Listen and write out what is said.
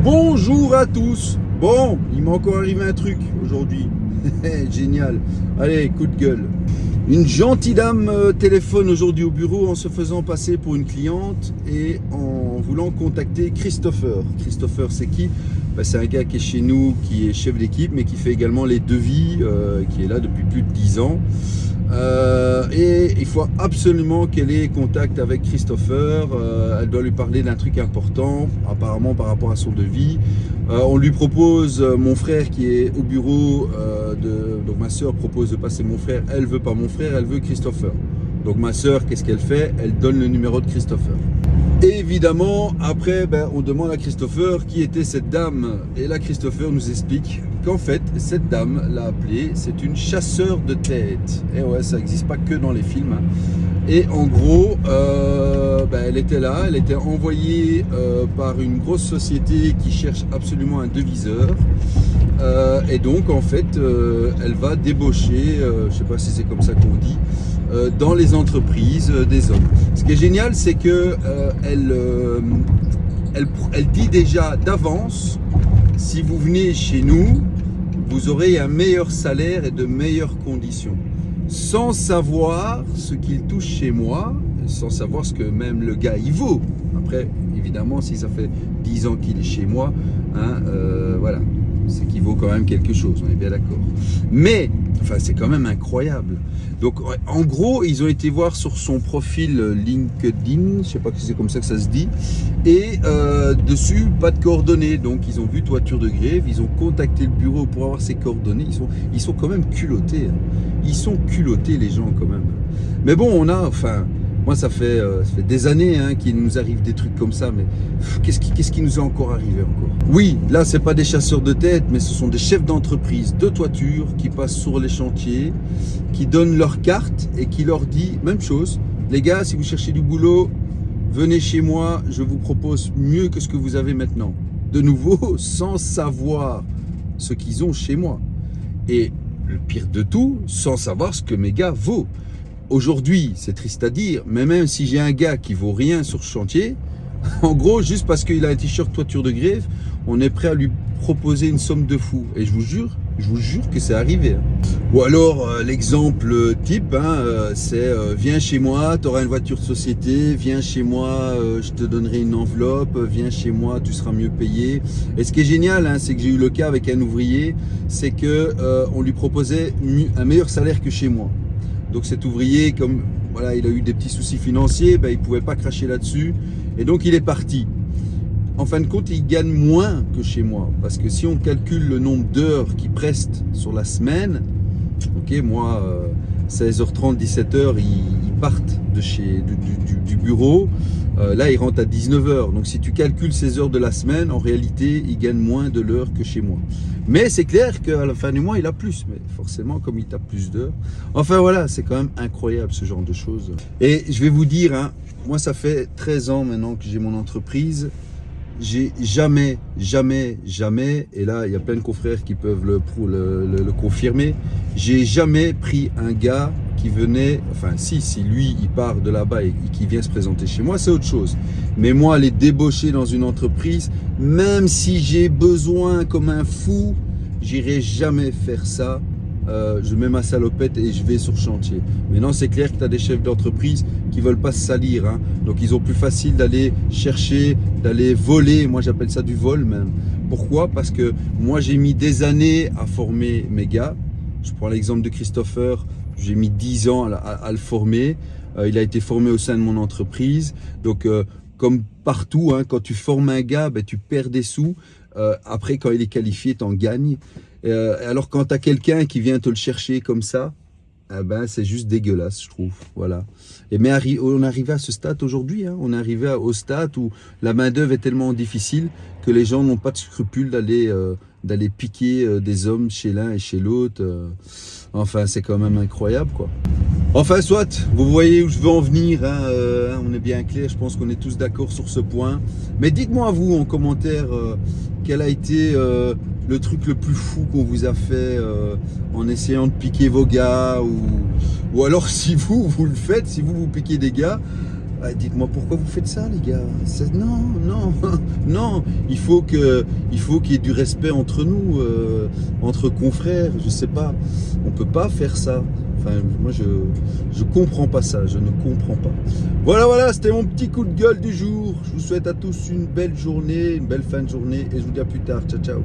Bonjour à tous. Bon, il m'a encore arrivé un truc aujourd'hui. Génial. Allez, coup de gueule. Une gentille dame téléphone aujourd'hui au bureau en se faisant passer pour une cliente et en voulant contacter Christopher. Christopher, c'est qui? C'est un gars qui est chez nous, qui est chef d'équipe, mais qui fait également les devis, qui est là depuis plus de 10 ans. Et il faut absolument qu'elle ait contact avec Christopher. Elle doit lui parler d'un truc important, apparemment par rapport à son devis. On lui propose, mon frère qui est au bureau, donc ma soeur propose de passer mon frère. Elle veut pas mon frère, elle veut Christopher. Donc ma soeur, qu'est-ce qu'elle fait? Elle donne le numéro de Christopher. Et évidemment, après, on demande à Christopher qui était cette dame. Et là, Christopher nous explique qu'en fait, cette dame l'a appelée, c'est une chasseur de tête. Et ouais, ça n'existe pas que dans les films. Et en gros, elle était là, elle était envoyée par une grosse société qui cherche absolument un deviseur. Et donc, en fait, elle va débaucher, je ne sais pas si c'est comme ça qu'on dit, dans les entreprises des hommes. Ce qui est génial, c'est que elle dit déjà d'avance, si vous venez chez nous, vous aurez un meilleur salaire et de meilleures conditions. Sans savoir ce qu'il touche chez moi, sans savoir ce que même le gars il vaut. Après, évidemment, si ça fait 10 ans qu'il est chez moi, voilà, c'est qu'il vaut quand même quelque chose, on est bien d'accord. Mais, enfin, c'est quand même incroyable. Donc, en gros, ils ont été voir sur son profil LinkedIn, je ne sais pas si c'est comme ça que ça se dit, et dessus, pas de coordonnées. Donc, ils ont vu toiture de grève, ils ont contacté le bureau pour avoir ses coordonnées. Ils sont quand même culottés. Ils sont culottés, les gens, quand même. Mais bon, moi, ça fait des années qu'il nous arrive des trucs comme ça, mais qu'est-ce qui nous est encore arrivé encore? Oui, là, c'est pas des chasseurs de tête, mais ce sont des chefs d'entreprise de toiture qui passent sur les chantiers, qui donnent leur carte et qui leur dit, même chose, les gars, si vous cherchez du boulot, venez chez moi, je vous propose mieux que ce que vous avez maintenant. De nouveau, sans savoir ce qu'ils ont chez moi. Et le pire de tout, sans savoir ce que mes gars vaut. Aujourd'hui, c'est triste à dire, mais même si j'ai un gars qui vaut rien sur ce chantier, en gros, juste parce qu'il a un t-shirt toiture de grève, on est prêt à lui proposer une somme de fou. Et je vous jure que c'est arrivé. Ou alors, l'exemple type, c'est viens chez moi, tu auras une voiture de société, viens chez moi, je te donnerai une enveloppe, viens chez moi, tu seras mieux payé. Et ce qui est génial, c'est que j'ai eu le cas avec un ouvrier, c'est que on lui proposait un meilleur salaire que chez moi. Donc cet ouvrier, comme voilà, il a eu des petits soucis financiers, il ne pouvait pas cracher là-dessus. Et donc il est parti. En fin de compte, il gagne moins que chez moi. Parce que si on calcule le nombre d'heures qu'il preste sur la semaine, ok, moi, 16h30, 17h, ils partent du bureau. Là, ils rentrent à 19h. Donc si tu calcules ces heures de la semaine, en réalité, il gagne moins de l'heure que chez moi. Mais c'est clair qu'à la fin du mois, il a plus. Mais forcément, comme il tape plus d'heures. Enfin voilà, c'est quand même incroyable ce genre de choses. Et je vais vous dire, moi ça fait 13 ans maintenant que j'ai mon entreprise. J'ai jamais, et là il y a plein de confrères qui peuvent le confirmer, j'ai jamais pris un gars qui venait, enfin si lui il part de là-bas et qui vient se présenter chez moi, c'est autre chose. Mais moi, les débaucher dans une entreprise, même si j'ai besoin comme un fou, j'irai jamais faire ça. Je mets ma salopette et je vais sur chantier. Maintenant, c'est clair que tu as des chefs d'entreprise qui veulent pas se salir. Donc, ils ont plus facile d'aller chercher, d'aller voler. Moi, j'appelle ça du vol même. Pourquoi? Parce que moi, j'ai mis des années à former mes gars. Je prends l'exemple de Christopher. J'ai mis 10 ans à le former. Il a été formé au sein de mon entreprise. Donc, comme partout, quand tu formes un gars, tu perds des sous. Après, quand il est qualifié, tu en gagnes. Alors quand tu as quelqu'un qui vient te le chercher comme ça, c'est juste dégueulasse, je trouve. Voilà. Mais on est arrivé à ce stade aujourd'hui. On est arrivé au stade où la main d'œuvre est tellement difficile que les gens n'ont pas de scrupule d'aller piquer des hommes chez l'un et chez l'autre. Enfin, c'est quand même incroyable, quoi. Enfin, soit, vous voyez où je veux en venir, on est bien clair, je pense qu'on est tous d'accord sur ce point. Mais dites-moi vous en commentaire quel a été le truc le plus fou qu'on vous a fait en essayant de piquer vos gars ou alors si vous le faites, si vous piquez des gars, Ah, dites-moi pourquoi vous faites ça, les gars. Non, non, non. Il faut qu'il y ait du respect entre nous, entre confrères. Je sais pas. On peut pas faire ça. Enfin, moi, je comprends pas ça. Je ne comprends pas. Voilà, voilà. C'était mon petit coup de gueule du jour. Je vous souhaite à tous une belle journée, une belle fin de journée, et je vous dis à plus tard. Ciao, ciao.